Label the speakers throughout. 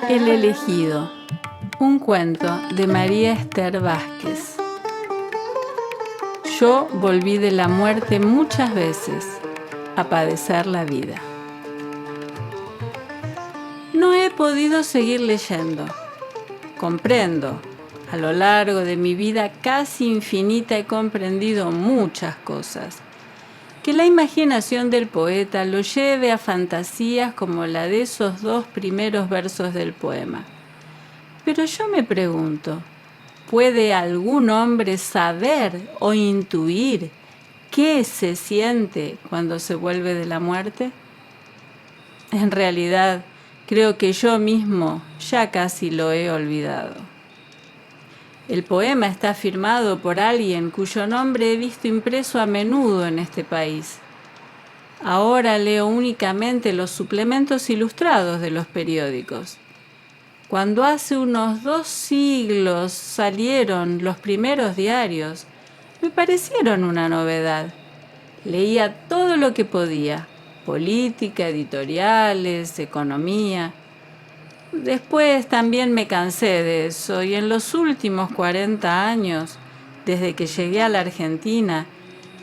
Speaker 1: El elegido, un cuento de María Esther Vázquez. Yo volví de la muerte muchas veces a padecer la vida. No he podido seguir leyendo. Comprendo. A lo largo de mi vida casi infinita he comprendido muchas cosas. Que la imaginación del poeta lo lleve a fantasías como la de esos 2 primeros versos del poema. Pero yo me pregunto, ¿puede algún hombre saber o intuir qué se siente cuando se vuelve de la muerte? En realidad, creo que yo mismo ya casi lo he olvidado. El poema está firmado por alguien cuyo nombre he visto impreso a menudo en este país. Ahora leo únicamente los suplementos ilustrados de los periódicos. Cuando hace unos 2 siglos salieron los primeros diarios, me parecieron una novedad. Leía todo lo que podía, política, editoriales, economía. Después también me cansé de eso y en los últimos 40 años, desde que llegué a la Argentina,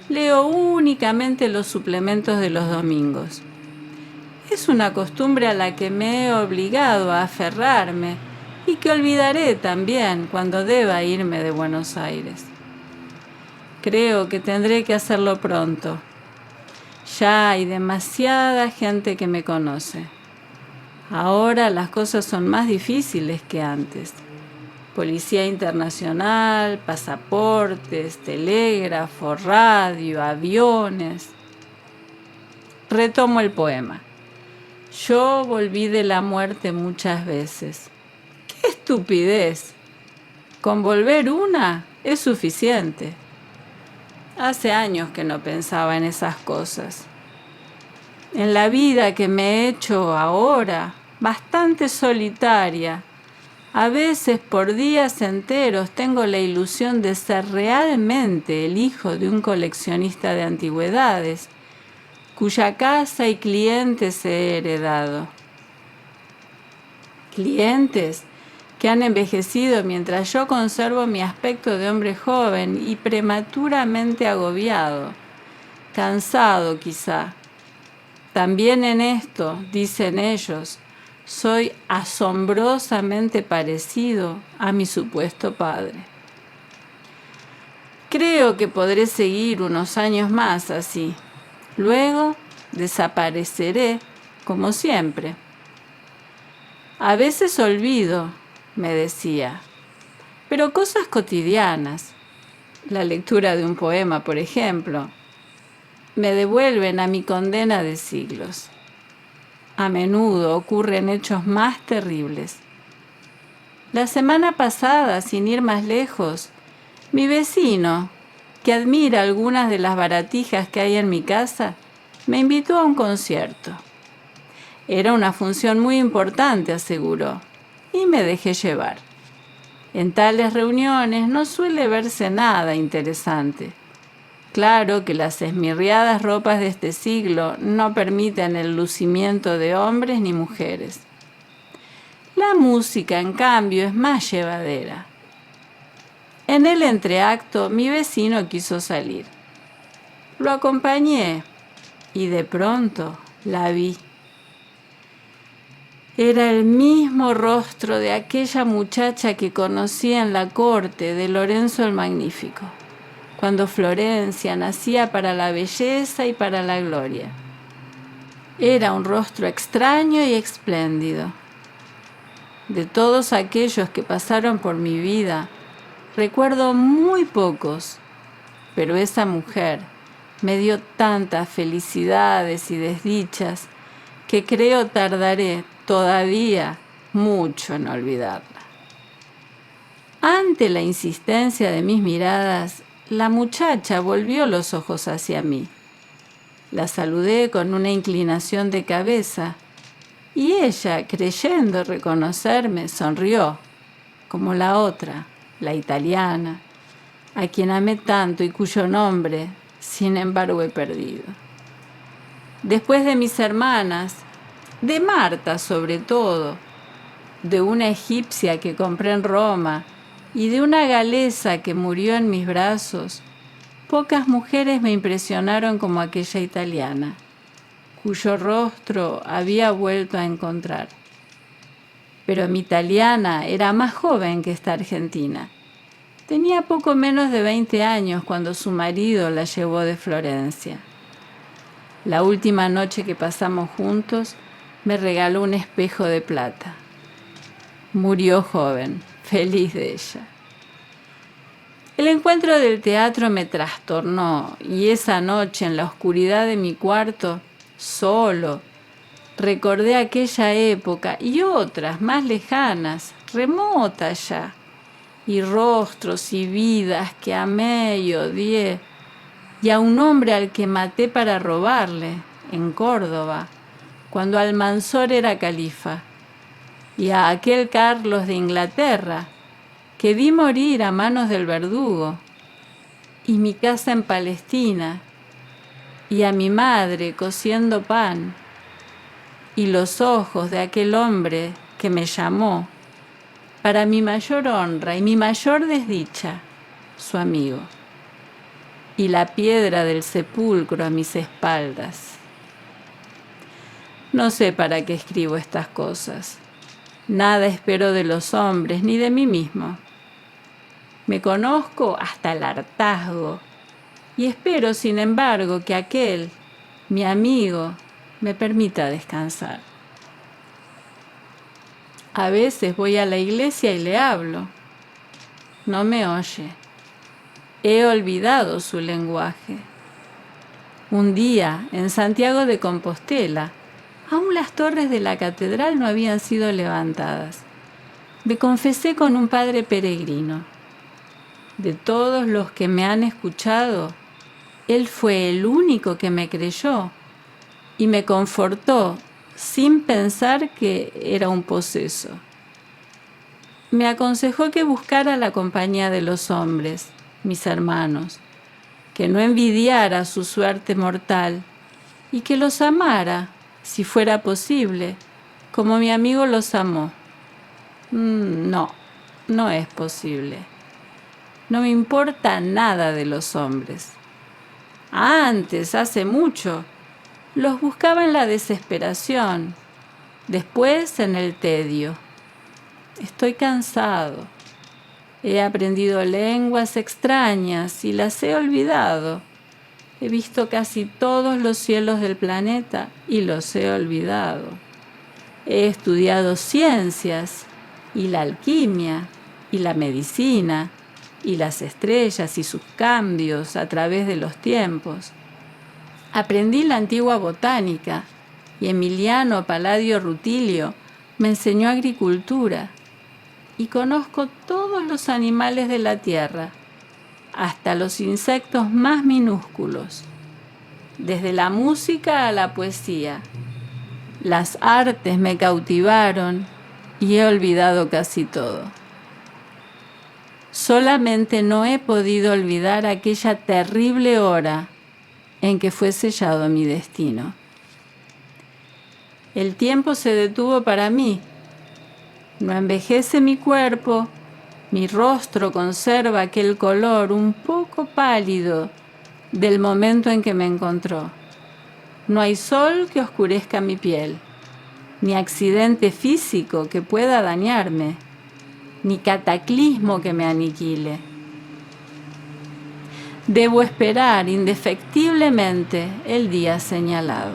Speaker 1: leo únicamente los suplementos de los domingos. Es una costumbre a la que me he obligado a aferrarme y que olvidaré también cuando deba irme de Buenos Aires. Creo que tendré que hacerlo pronto. Ya hay demasiada gente que me conoce. Ahora las cosas son más difíciles que antes. Policía internacional, pasaportes, telégrafo, radio, aviones. Retomo el poema. Yo volví de la muerte muchas veces. ¡Qué estupidez! Con volver una es suficiente. Hace años que no pensaba en esas cosas. En la vida que me he hecho ahora, bastante solitaria, a veces por días enteros tengo la ilusión de ser realmente el hijo de un coleccionista de antigüedades, cuya casa y clientes he heredado. Clientes que han envejecido mientras yo conservo mi aspecto de hombre joven y prematuramente agobiado, cansado quizá. También en esto, dicen ellos, soy asombrosamente parecido a mi supuesto padre. Creo que podré seguir unos años más así. Luego desapareceré como siempre. A veces olvido, me decía, pero cosas cotidianas, la lectura de un poema, por ejemplo, me devuelven a mi condena de siglos. A menudo ocurren hechos más terribles. La semana pasada, sin ir más lejos, mi vecino, que admira algunas de las baratijas que hay en mi casa, me invitó a un concierto. Era una función muy importante, aseguró, y me dejé llevar. En tales reuniones no suele verse nada interesante. Claro que las esmirriadas ropas de este siglo no permiten el lucimiento de hombres ni mujeres. La música, en cambio, es más llevadera. En el entreacto, mi vecino quiso salir. Lo acompañé y de pronto la vi. Era el mismo rostro de aquella muchacha que conocí en la corte de Lorenzo el Magnífico, cuando Florencia nacía para la belleza y para la gloria. Era un rostro extraño y espléndido. De todos aquellos que pasaron por mi vida, recuerdo muy pocos, pero esa mujer me dio tantas felicidades y desdichas que creo tardaré todavía mucho en olvidarla. Ante la insistencia de mis miradas, la muchacha volvió los ojos hacia mí. La saludé con una inclinación de cabeza y ella, creyendo reconocerme, sonrió, como la otra, la italiana, a quien amé tanto y cuyo nombre, sin embargo, he perdido. Después de mis hermanas, de Marta sobre todo, de una egipcia que compré en Roma y de una galesa que murió en mis brazos, pocas mujeres me impresionaron como aquella italiana, cuyo rostro había vuelto a encontrar. Pero mi italiana era más joven que esta argentina. Tenía poco menos de 20 años cuando su marido la llevó de Florencia. La última noche que pasamos juntos, me regaló un espejo de plata. Murió joven, feliz de ella. El encuentro del teatro me trastornó y esa noche en la oscuridad de mi cuarto, solo, recordé aquella época y otras más lejanas, remotas ya, y rostros y vidas que amé y odié, y a un hombre al que maté para robarle, en Córdoba, cuando Almanzor era califa, y a aquel Carlos de Inglaterra, que vi morir a manos del verdugo, y mi casa en Palestina, y a mi madre cociendo pan, y los ojos de aquel hombre que me llamó, para mi mayor honra y mi mayor desdicha, su amigo, y la piedra del sepulcro a mis espaldas. No sé para qué escribo estas cosas. Nada espero de los hombres ni de mí mismo. Me conozco hasta el hartazgo y espero, sin embargo, que aquel, mi amigo, me permita descansar. A veces voy a la iglesia y le hablo. No me oye. He olvidado su lenguaje. Un día, en Santiago de Compostela, aún las torres de la catedral no habían sido levantadas. Me confesé con un padre peregrino. De todos los que me han escuchado, él fue el único que me creyó y me confortó sin pensar que era un poseso. Me aconsejó que buscara la compañía de los hombres, mis hermanos, que no envidiara su suerte mortal y que los amara, si fuera posible, como mi amigo los amó. No es posible. No me importa nada de los hombres. Antes, hace mucho, los buscaba en la desesperación, después en el tedio. Estoy cansado. He aprendido lenguas extrañas y las he olvidado. He visto casi todos los cielos del planeta y los he olvidado. He estudiado ciencias y la alquimia y la medicina y las estrellas y sus cambios a través de los tiempos. Aprendí la antigua botánica y Emiliano Palladio Rutilio me enseñó agricultura y conozco todos los animales de la tierra, hasta los insectos más minúsculos, desde la música a la poesía. Las artes me cautivaron y he olvidado casi todo. Solamente no he podido olvidar aquella terrible hora en que fue sellado mi destino. El tiempo se detuvo para mí. No envejece mi cuerpo, mi rostro conserva aquel color un poco pálido del momento en que me encontró. No hay sol que oscurezca mi piel, ni accidente físico que pueda dañarme, ni cataclismo que me aniquile. Debo esperar indefectiblemente el día señalado.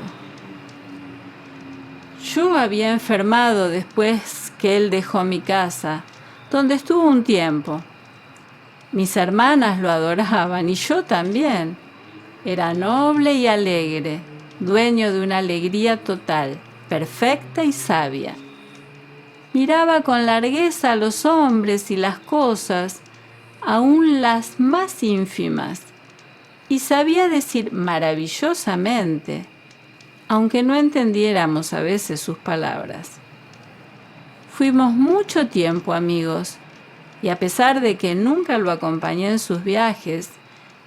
Speaker 1: Yo había enfermado después que él dejó mi casa, donde estuvo un tiempo. Mis hermanas lo adoraban y yo también. Era noble y alegre, dueño de una alegría total, perfecta y sabia. Miraba con largueza a los hombres y las cosas, aún las más ínfimas, y sabía decir maravillosamente, aunque no entendiéramos a veces sus palabras. Fuimos mucho tiempo amigos, y a pesar de que nunca lo acompañé en sus viajes,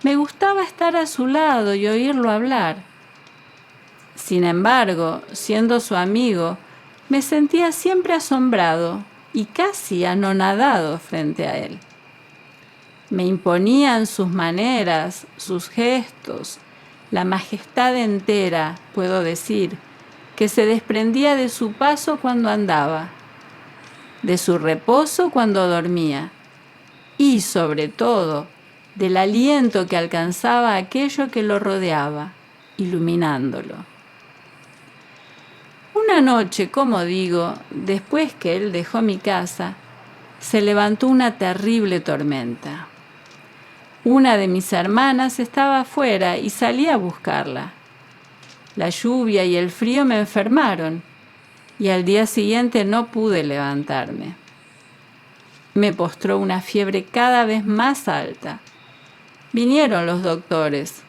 Speaker 1: me gustaba estar a su lado y oírlo hablar. Sin embargo, siendo su amigo, me sentía siempre asombrado y casi anonadado frente a él. Me imponían sus maneras, sus gestos, la majestad entera, puedo decir, que se desprendía de su paso cuando andaba, de su reposo cuando dormía y, sobre todo, del aliento que alcanzaba aquello que lo rodeaba, iluminándolo. Una noche, como digo, después que él dejó mi casa, se levantó una terrible tormenta. Una de mis hermanas estaba afuera y salí a buscarla. La lluvia y el frío me enfermaron y al día siguiente no pude levantarme. Me postró una fiebre cada vez más alta. Vinieron los doctores.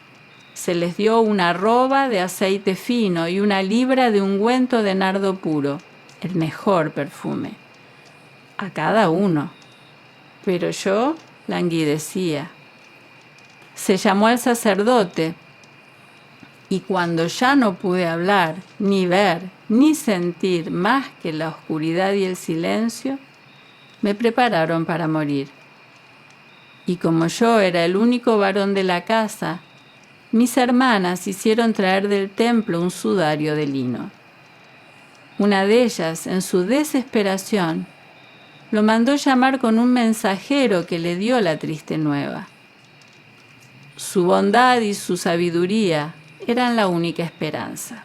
Speaker 1: Se les dio una arroba de aceite fino y una libra de ungüento de nardo puro, el mejor perfume, a cada uno. Pero yo languidecía. Se llamó al sacerdote y cuando ya no pude hablar, ni ver, ni sentir más que la oscuridad y el silencio, me prepararon para morir. Y como yo era el único varón de la casa, mis hermanas hicieron traer del templo un sudario de lino. Una de ellas, en su desesperación, lo mandó llamar con un mensajero que le dio la triste nueva. Su bondad y su sabiduría eran la única esperanza.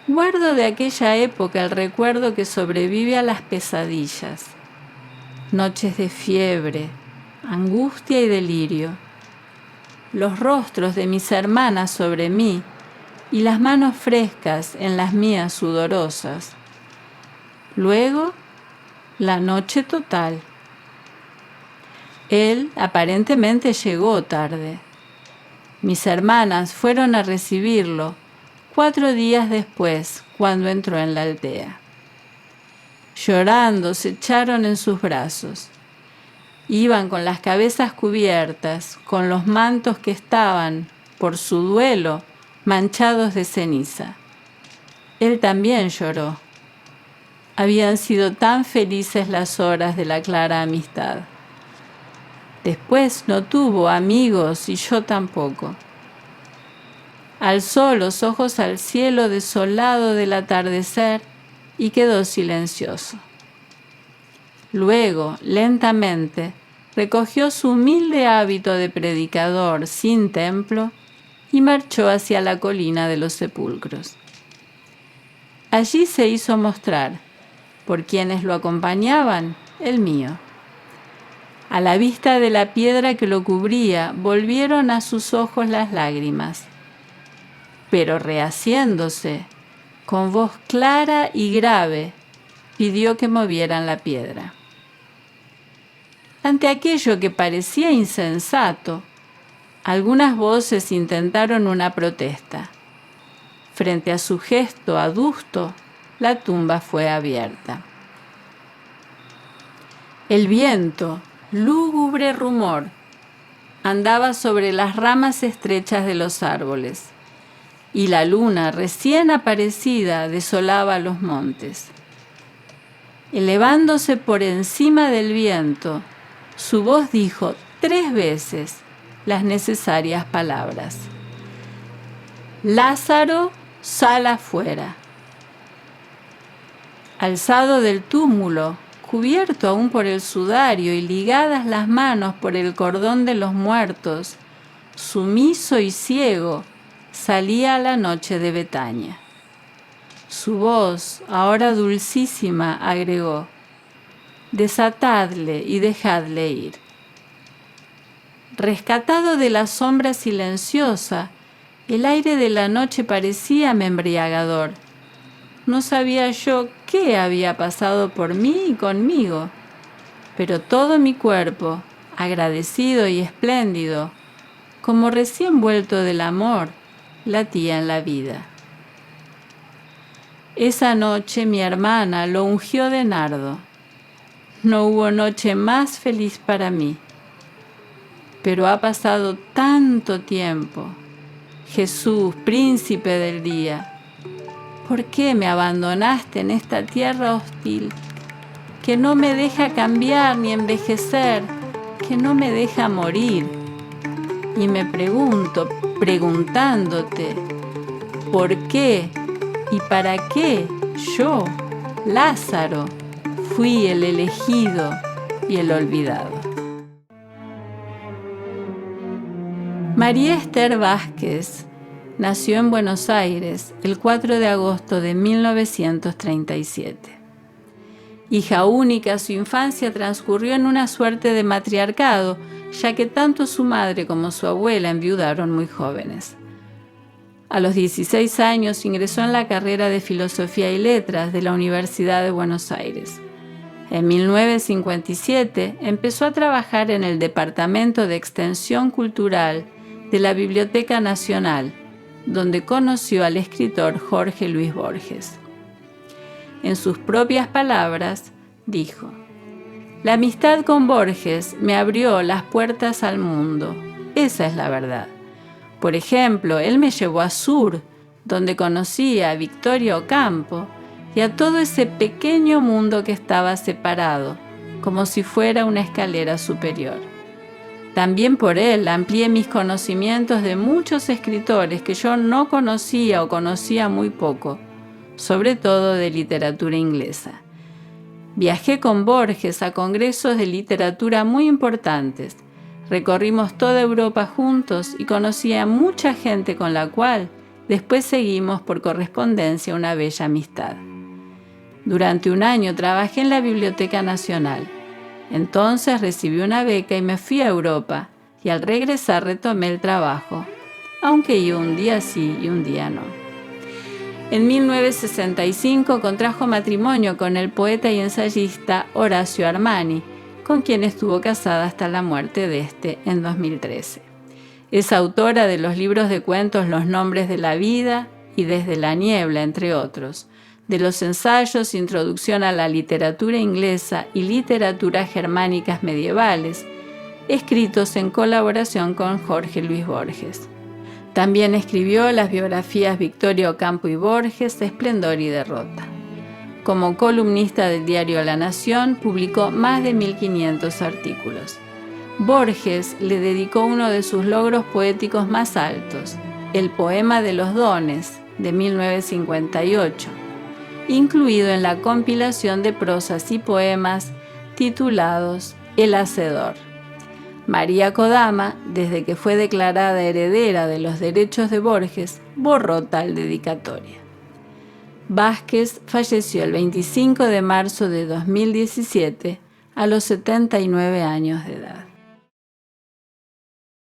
Speaker 1: Guardo de aquella época el recuerdo que sobrevive a las pesadillas, noches de fiebre, angustia y delirio, los rostros de mis hermanas sobre mí y las manos frescas en las mías sudorosas. Luego, la noche total. Él aparentemente llegó tarde. Mis hermanas fueron a recibirlo 4 días después, cuando entró en la aldea. Llorando, se echaron en sus brazos. Iban con las cabezas cubiertas, con los mantos que estaban, por su duelo, manchados de ceniza. Él también lloró. Habían sido tan felices las horas de la clara amistad. Después no tuvo amigos y yo tampoco. Alzó los ojos al cielo desolado del atardecer y quedó silencioso. Luego, lentamente, recogió su humilde hábito de predicador sin templo y marchó hacia la colina de los sepulcros. Allí se hizo mostrar, por quienes lo acompañaban, el mío. A la vista de la piedra que lo cubría, volvieron a sus ojos las lágrimas. Pero rehaciéndose, con voz clara y grave, pidió que movieran la piedra. Ante aquello que parecía insensato, algunas voces intentaron una protesta. Frente a su gesto adusto, la tumba fue abierta. El viento, lúgubre rumor, andaba sobre las ramas estrechas de los árboles, y la luna recién aparecida desolaba los montes. Elevándose por encima del viento, su voz dijo 3 veces las necesarias palabras: «Lázaro, sal afuera». Alzado del túmulo, cubierto aún por el sudario y ligadas las manos por el cordón de los muertos, sumiso y ciego, salía a la noche de Betania. Su voz, ahora dulcísima, agregó: «Desatadle y dejadle ir». Rescatado de la sombra silenciosa, el aire de la noche parecíame embriagador. No sabía yo qué había pasado por mí y conmigo, pero todo mi cuerpo, agradecido y espléndido, como recién vuelto del amor, latía en la vida. Esa noche mi hermana lo ungió de nardo. No hubo noche más feliz para mí. Pero ha pasado tanto tiempo. Jesús, príncipe del día, ¿Por qué me abandonaste en esta tierra hostil, que no me deja cambiar ni envejecer, que no me deja morir? Y me pregunto, preguntándote, ¿por qué y para qué yo, Lázaro, fui el elegido y el olvidado? María Esther Vázquez nació en Buenos Aires el 4 de agosto de 1937. Hija única, su infancia transcurrió en una suerte de matriarcado, ya que tanto su madre como su abuela enviudaron muy jóvenes. A los 16 años ingresó en la carrera de Filosofía y Letras de la Universidad de Buenos Aires. En 1957 empezó a trabajar en el Departamento de Extensión Cultural de la Biblioteca Nacional, donde conoció al escritor Jorge Luis Borges. En sus propias palabras, dijo: «La amistad con Borges me abrió las puertas al mundo. Esa es la verdad. Por ejemplo, él me llevó a Sur, donde conocí a Victoria Ocampo y a todo ese pequeño mundo que estaba separado, como si fuera una escalera superior. También por él amplié mis conocimientos de muchos escritores que yo no conocía o conocía muy poco, sobre todo de literatura inglesa. Viajé con Borges a congresos de literatura muy importantes. Recorrimos toda Europa juntos y conocí a mucha gente con la cual después seguimos por correspondencia una bella amistad. Durante un año trabajé en la Biblioteca Nacional. Entonces recibí una beca y me fui a Europa, y al regresar retomé el trabajo, aunque yo un día sí y un día no». En 1965 contrajo matrimonio con el poeta y ensayista Horacio Armani, con quien estuvo casada hasta la muerte de este en 2013. Es autora de los libros de cuentos Los nombres de la vida y Desde la niebla, entre otros, de los ensayos Introducción a la literatura inglesa y Literaturas germánicas medievales, escritos en colaboración con Jorge Luis Borges. También escribió las biografías Victoria Ocampo y Borges, Esplendor y Derrota. Como columnista del diario La Nación, publicó más de 1500 artículos. Borges le dedicó uno de sus logros poéticos más altos, el Poema de los Dones, de 1958, incluido en la compilación de prosas y poemas titulados El Hacedor. María Kodama, desde que fue declarada heredera de los derechos de Borges, borró tal dedicatoria. Vázquez falleció el 25 de marzo de 2017 a los 79 años de edad.